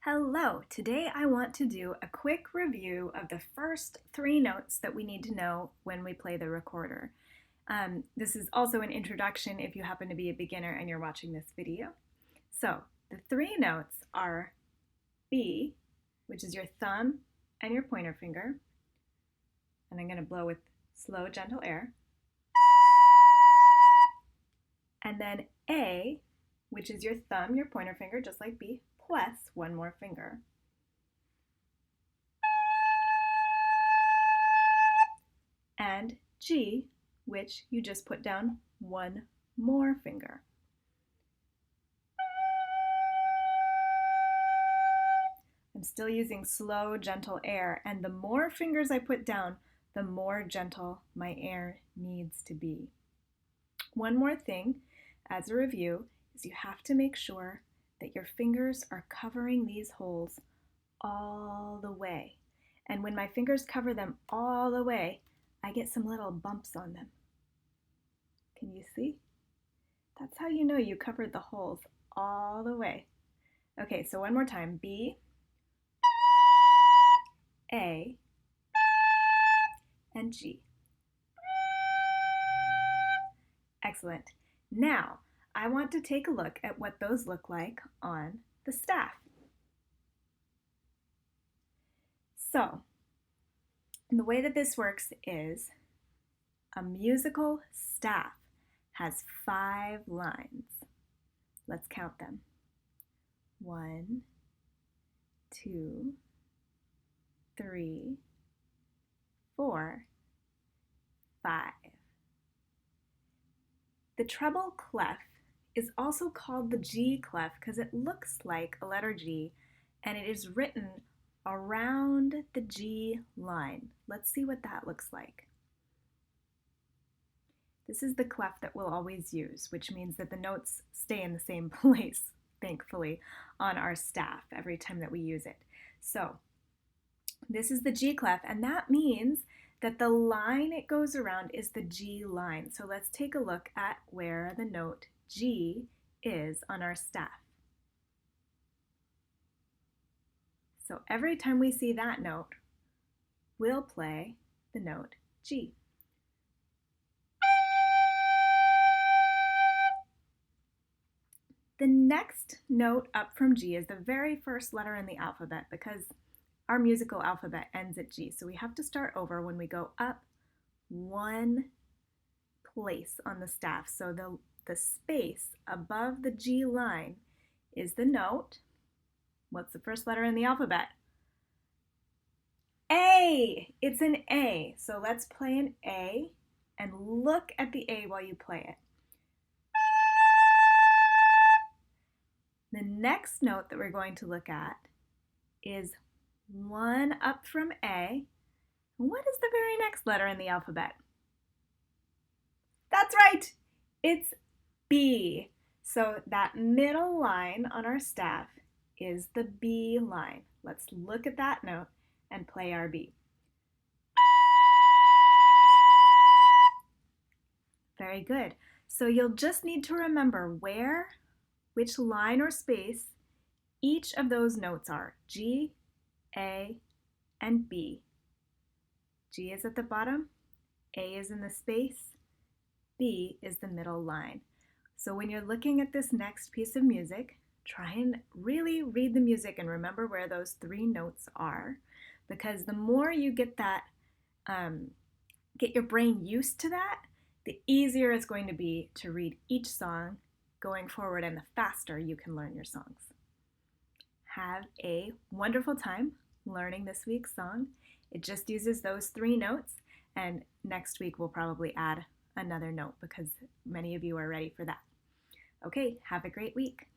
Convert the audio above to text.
Hello, today I want to do a quick review of the first three notes that we need to know when we play the recorder. This is also an introduction if you happen to be a beginner and you're watching this video. So the three notes are B, which is your thumb and your pointer finger, and I'm going to blow with slow, gentle air, and then A, which is your thumb, your pointer finger, just like B, plus one more finger. And G, which you just put down one more finger. I'm still using slow, gentle air, and the more fingers I put down, the more gentle my air needs to be. One more thing, as a review, is you have to make sure that your fingers are covering these holes all the way. And when my fingers cover them all the way, I get some little bumps on them. Can you see? That's how you know you covered the holes all the way. Okay, so one more time. B, A, and G. Excellent. Now, I want to take a look at what those look like on the staff. So, the way that this works is a musical staff has 5 lines. Let's count them. 1, 2, 3, 4, 5. The treble clef is also called the G clef because it looks like a letter G and it is written around the G line. Let's see what that looks like. This is the clef that we'll always use, which means that the notes stay in the same place, thankfully, on our staff every time that we use it. So this is the G clef, and that means that the line it goes around is the G line. So let's take a look at where the note G is on our staff. So every time we see that note, we'll play the note G. The next note up from G is the very first letter in the alphabet because our musical alphabet ends at G. So we have to start over when we go up one place on the staff. So the space above the G line is the note. What's the first letter in the alphabet? A! It's an A. So let's play an A and look at the A while you play it. The next note that we're going to look at is one up from A. What is the very next letter in the alphabet? That's right! It's B. So that middle line on our staff is the B line. Let's look at that note and play our B. Very good. So you'll just need to remember which line or space each of those notes are. G, A, and B. G is at the bottom, A is in the space, B is the middle line. So when you're looking at this next piece of music, try and really read the music and remember where those 3 notes are, because the more you get that, get your brain used to that, the easier it's going to be to read each song going forward and the faster you can learn your songs. Have a wonderful time learning this week's song. It just uses those 3 notes, and next week we'll probably add another note because many of you are ready for that. Okay, have a great week.